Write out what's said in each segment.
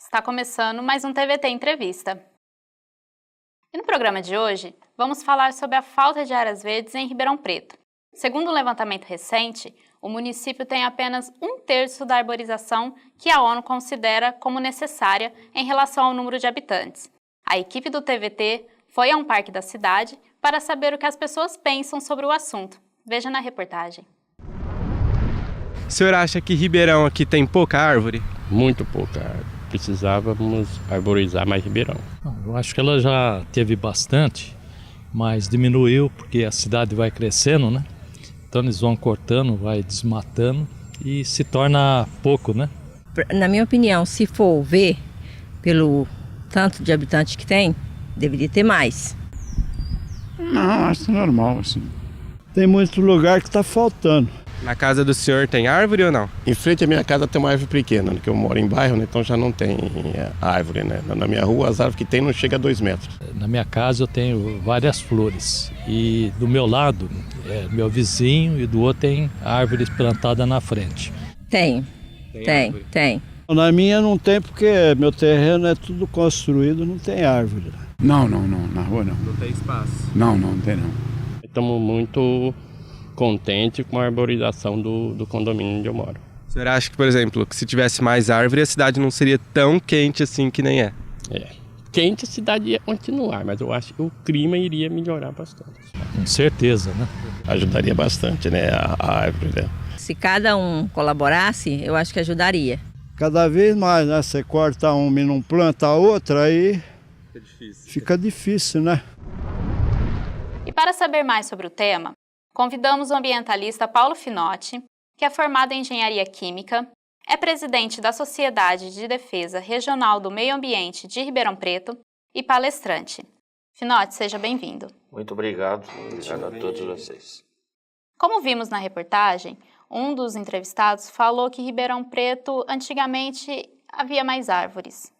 Está começando mais um TVT Entrevista. E no programa de hoje, vamos falar sobre a falta de áreas verdes em Ribeirão Preto. Segundo um levantamento recente, o município tem apenas 1/3 da arborização que a ONU considera como necessária em relação ao número de habitantes. A equipe do TVT foi a um parque da cidade para saber o que as pessoas pensam sobre o assunto. Veja na reportagem. O senhor acha que Ribeirão aqui tem pouca árvore? Muito pouca. Precisávamos arborizar mais Ribeirão. Eu acho que ela já teve bastante, mas diminuiu porque a cidade vai crescendo, né? Então eles vão cortando, vai desmatando e se torna pouco, né? Na minha opinião, se for ver pelo tanto de habitantes que tem, deveria ter mais. Não, acho normal, assim. Tem muito lugar que está faltando. Na casa do senhor tem árvore ou não? Em frente à minha casa tem uma árvore pequena, né, que eu moro em bairro, né, então já não tem árvore, né? Na minha rua as árvores que tem não chegam a 2 metros. Na minha casa eu tenho várias flores e do meu lado é meu vizinho e do outro tem árvores plantadas na frente. Tem. Na minha não tem porque meu terreno é tudo construído, não tem árvore. Não, na rua não. Não tem espaço. Não tem não. Estamos muito contentes com a arborização do condomínio onde eu moro. O senhor acha que, por exemplo, que se tivesse mais árvore, a cidade não seria tão quente assim que nem é? Quente a cidade ia continuar, mas eu acho que o clima iria melhorar bastante. Com certeza, né? Ajudaria bastante, né, a árvore, né? Se cada um colaborasse, eu acho que ajudaria. Cada vez mais, né? Você corta uma e não planta a outra, aí fica difícil, né? E para saber mais sobre o tema, convidamos o ambientalista Paulo Finotti, que é formado em Engenharia Química, é presidente da Sociedade de Defesa Regional do Meio Ambiente de Ribeirão Preto e palestrante. Finotti, seja bem-vindo. Muito obrigado a todos vocês. Como vimos na reportagem, um dos entrevistados falou que Ribeirão Preto antigamente havia mais árvores.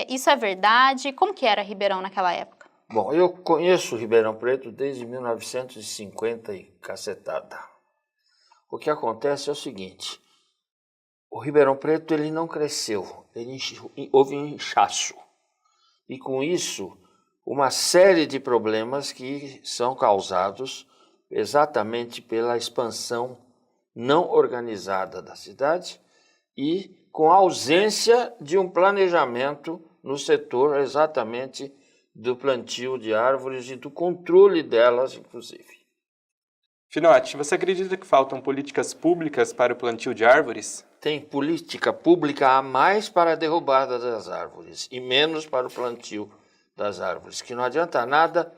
Isso é verdade? Como que era Ribeirão naquela época? Bom, eu conheço Ribeirão Preto desde 1950 e cacetada. O que acontece é o seguinte, o Ribeirão Preto ele não cresceu, houve um inchaço. E com isso, uma série de problemas que são causados exatamente pela expansão não organizada da cidade e com a ausência de um planejamento no setor exatamente do plantio de árvores e do controle delas, inclusive. Finotti, você acredita que faltam políticas públicas para o plantio de árvores? Tem política pública a mais para a derrubada das árvores e menos para o plantio das árvores, que não adianta nada.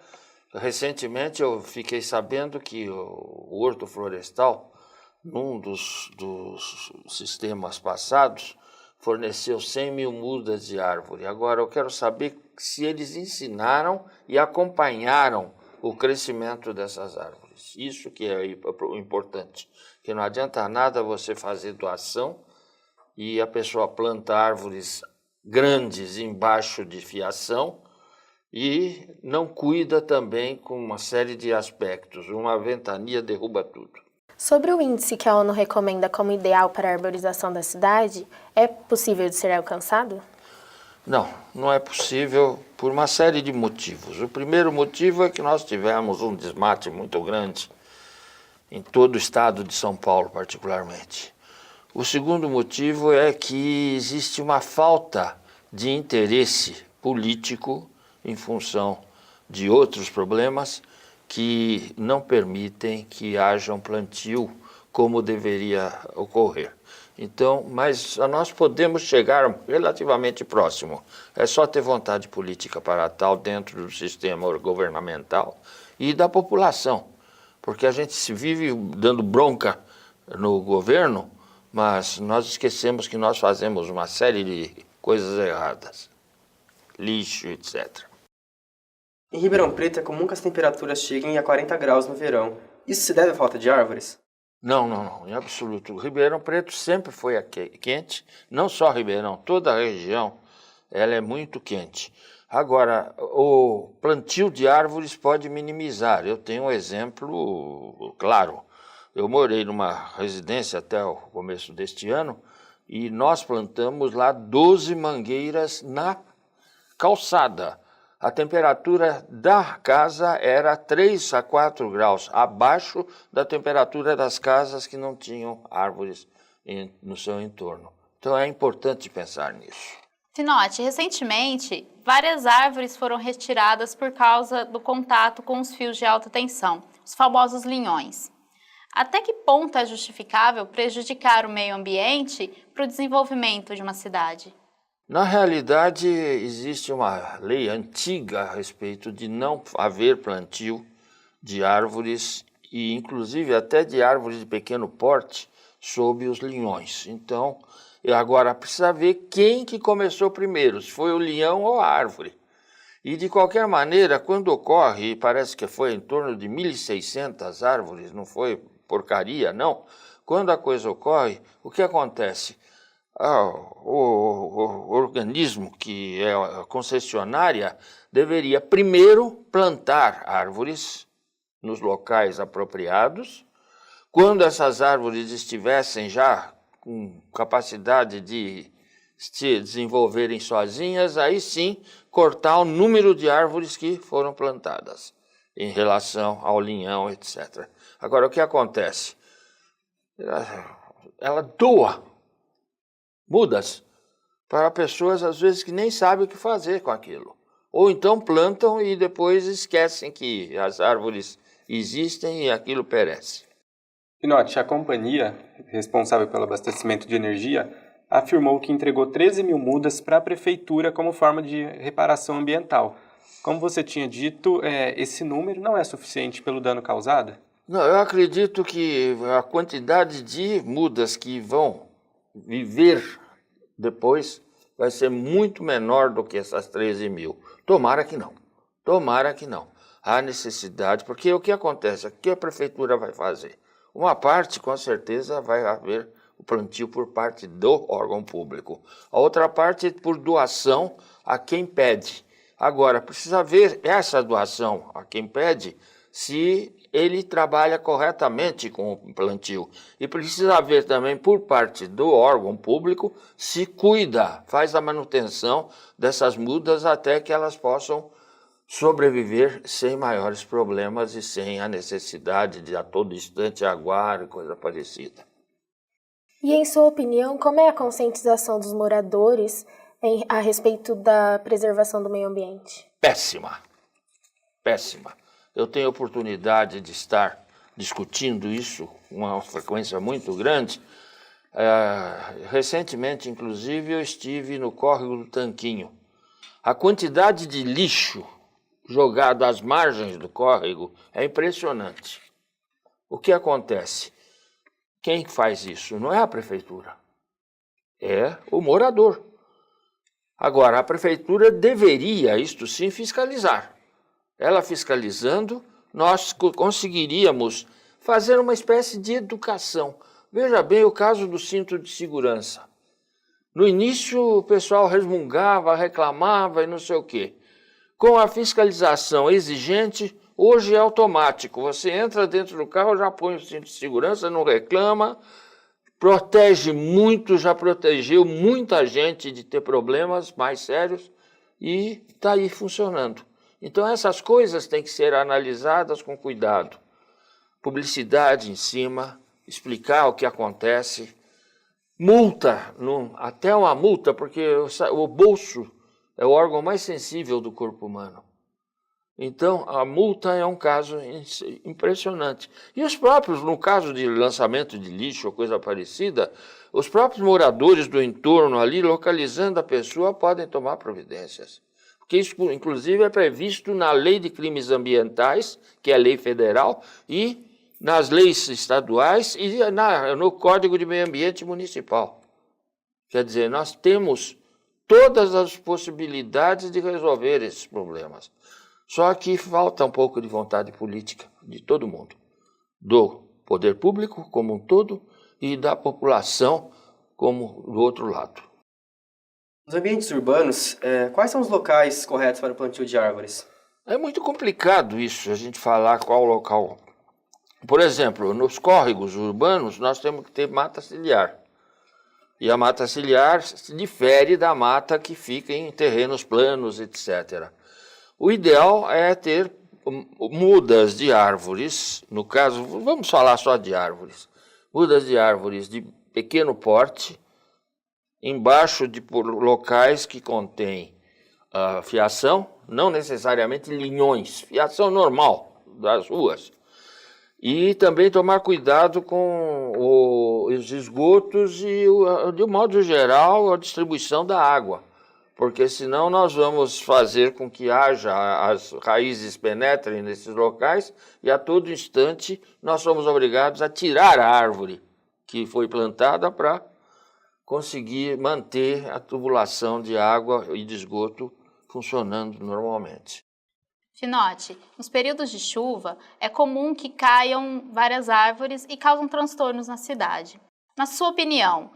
Recentemente eu fiquei sabendo que o Horto Florestal, num dos sistemas passados, forneceu 100 mil mudas de árvore. Agora eu quero saber se eles ensinaram e acompanharam o crescimento dessas árvores. Isso que é importante, que não adianta nada você fazer doação e a pessoa planta árvores grandes embaixo de fiação e não cuida também com uma série de aspectos. Uma ventania derruba tudo. Sobre o índice que a ONU recomenda como ideal para a arborização da cidade, é possível de ser alcançado? Não é possível por uma série de motivos. O primeiro motivo é que nós tivemos um desmate muito grande em todo o estado de São Paulo, particularmente. O segundo motivo é que existe uma falta de interesse político em função de outros problemas que não permitem que haja um plantio como deveria ocorrer. Então, mas nós podemos chegar relativamente próximo. É só ter vontade política para tal dentro do sistema governamental e da população. Porque a gente se vive dando bronca no governo, mas nós esquecemos que nós fazemos uma série de coisas erradas. Lixo, etc. Em Ribeirão Preto é comum que as temperaturas cheguem a 40 graus no verão. Isso se deve à falta de árvores? Não, em absoluto. Ribeirão Preto sempre foi quente, não só Ribeirão, toda a região, ela é muito quente. Agora, o plantio de árvores pode minimizar. Eu tenho um exemplo claro. Eu morei numa residência até o começo deste ano E nós plantamos lá 12 mangueiras na calçada. A temperatura da casa era 3 a 4 graus abaixo da temperatura das casas que não tinham árvores no seu entorno. Então é importante pensar nisso. Finotti, recentemente, várias árvores foram retiradas por causa do contato com os fios de alta tensão, os famosos linhões. Até que ponto é justificável prejudicar o meio ambiente para o desenvolvimento de uma cidade? Na realidade, existe uma lei antiga a respeito de não haver plantio de árvores, e inclusive até de árvores de pequeno porte, sob os linhões. Então, agora precisa ver quem que começou primeiro, se foi o linhão ou a árvore. E de qualquer maneira, quando ocorre, e parece que foi em torno de 1.600 árvores, não foi porcaria, não. Quando a coisa ocorre, o que acontece? O organismo que é a concessionária deveria primeiro plantar árvores nos locais apropriados. Quando essas árvores estivessem já com capacidade de se desenvolverem sozinhas, aí sim cortar o número de árvores que foram plantadas em relação ao linhão, etc. Agora, o que acontece? Ela doa mudas para pessoas, às vezes, que nem sabem o que fazer com aquilo. Ou então plantam e depois esquecem que as árvores existem e aquilo perece. Finotti, a companhia responsável pelo abastecimento de energia afirmou que entregou 13 mil mudas para a prefeitura como forma de reparação ambiental. Como você tinha dito, esse número não é suficiente pelo dano causado? Não, eu acredito que a quantidade de mudas que vão viver depois vai ser muito menor do que essas 13 mil. Tomara que não. Tomara que não. Há necessidade, porque o que acontece? O que a prefeitura vai fazer? Uma parte, com certeza, vai haver o plantio por parte do órgão público. A outra parte por doação a quem pede. Agora, precisa ver essa doação a quem pede se ele trabalha corretamente com o plantio. E precisa ver também por parte do órgão público se cuida, faz a manutenção dessas mudas até que elas possam sobreviver sem maiores problemas e sem a necessidade de a todo instante aguar e coisa parecida. E em sua opinião, como é a conscientização dos moradores a respeito da preservação do meio ambiente? Péssima. Péssima. Eu tenho oportunidade de estar discutindo isso com uma frequência muito grande. Recentemente, inclusive, eu estive no córrego do Tanquinho. A quantidade de lixo jogado às margens do córrego é impressionante. O que acontece? Quem faz isso? Não é a prefeitura, é o morador. Agora, a prefeitura deveria, isto sim, fiscalizar. Ela fiscalizando, nós conseguiríamos fazer uma espécie de educação. Veja bem o caso do cinto de segurança. No início, o pessoal resmungava, reclamava e não sei o quê. Com a fiscalização exigente, hoje é automático. Você entra dentro do carro, já põe o cinto de segurança, não reclama, protege muito, já protegeu muita gente de ter problemas mais sérios e está aí funcionando. Então essas coisas têm que ser analisadas com cuidado. Publicidade em cima, explicar o que acontece, multa, até uma multa, porque o bolso é o órgão mais sensível do corpo humano. Então, a multa é um caso impressionante. E os próprios, no caso de lançamento de lixo ou coisa parecida, os próprios moradores do entorno ali, localizando a pessoa, podem tomar providências. Porque isso, inclusive, é previsto na Lei de Crimes Ambientais, que é a lei federal, e nas leis estaduais e no Código de Meio Ambiente Municipal. Quer dizer, nós temos todas as possibilidades de resolver esses problemas. Só que falta um pouco de vontade política de todo mundo, do poder público como um todo e da população como do outro lado. Nos ambientes urbanos, quais são os locais corretos para o plantio de árvores? É muito complicado isso, a gente falar qual local. Por exemplo, nos córregos urbanos, nós temos que ter mata ciliar. E a mata ciliar difere da mata que fica em terrenos planos, etc. O ideal é ter mudas de árvores, no caso, vamos falar só de árvores, mudas de árvores de pequeno porte, embaixo de locais que contêm fiação, não necessariamente linhões, fiação normal das ruas. E também tomar cuidado com os esgotos e, de um modo geral, a distribuição da água. Porque senão nós vamos fazer com que as raízes penetrem nesses locais e a todo instante nós somos obrigados a tirar a árvore que foi plantada para conseguir manter a tubulação de água e de esgoto funcionando normalmente. Finote, nos períodos de chuva, é comum que caiam várias árvores e causam transtornos na cidade. Na sua opinião,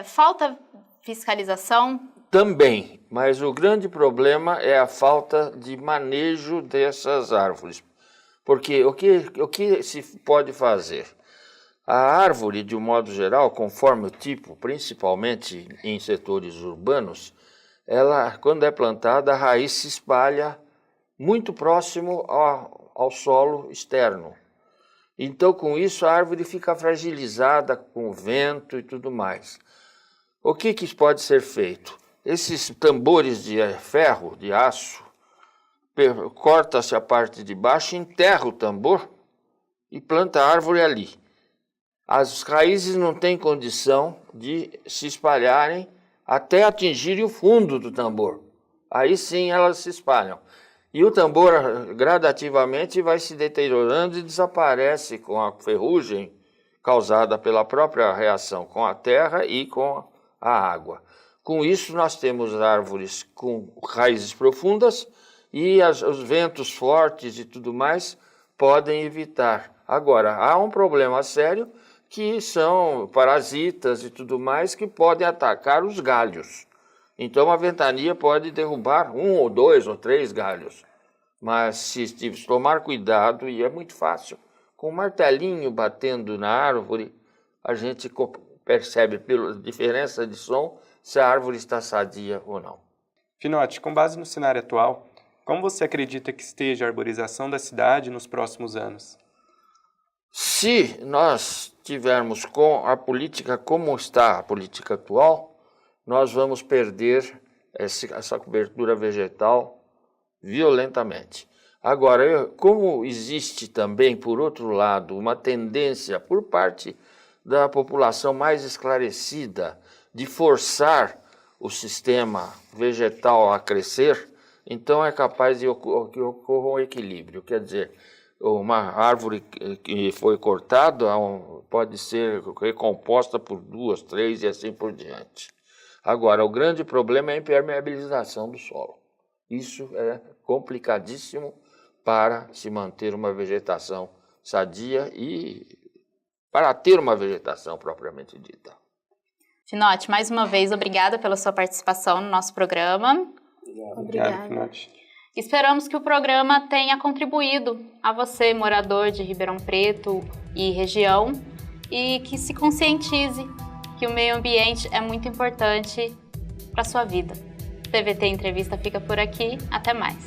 falta fiscalização? Também, mas o grande problema é a falta de manejo dessas árvores. Porque o que se pode fazer? A árvore, de um modo geral, conforme o tipo, principalmente em setores urbanos, ela, quando é plantada, a raiz se espalha muito próximo ao solo externo. Então, com isso, a árvore fica fragilizada com o vento e tudo mais. O que pode ser feito? Esses tambores de ferro, de aço, corta-se a parte de baixo, enterra o tambor e planta a árvore ali. As raízes não têm condição de se espalharem até atingirem o fundo do tambor. Aí sim elas se espalham. E o tambor gradativamente vai se deteriorando e desaparece com a ferrugem causada pela própria reação com a terra e com a água. Com isso, nós temos árvores com raízes profundas e os ventos fortes e tudo mais podem evitar. Agora, há um problema sério que são parasitas e tudo mais que podem atacar os galhos. Então, a ventania pode derrubar 1 ou 2 ou 3 galhos. Mas se tomar cuidado, e é muito fácil, com um martelinho batendo na árvore, a gente percebe pela diferença de som se a árvore está sadia ou não. Finote, com base no cenário atual, como você acredita que esteja a arborização da cidade nos próximos anos? Se nós tivermos com a política como está a política atual, nós vamos perder essa cobertura vegetal violentamente. Agora, como existe também, por outro lado, uma tendência por parte da população mais esclarecida de forçar o sistema vegetal a crescer, então é capaz de que ocorra um equilíbrio. Quer dizer, uma árvore que foi cortada pode ser recomposta por 2, 3 e assim por diante. Agora, o grande problema é a impermeabilização do solo. Isso é complicadíssimo para se manter uma vegetação sadia e para ter uma vegetação propriamente dita. Finote, mais uma vez, obrigada pela sua participação no nosso programa. Obrigada. Finote. Esperamos que o programa tenha contribuído a você, morador de Ribeirão Preto e região, e que se conscientize que o meio ambiente é muito importante para a sua vida. TVT Entrevista fica por aqui. Até mais.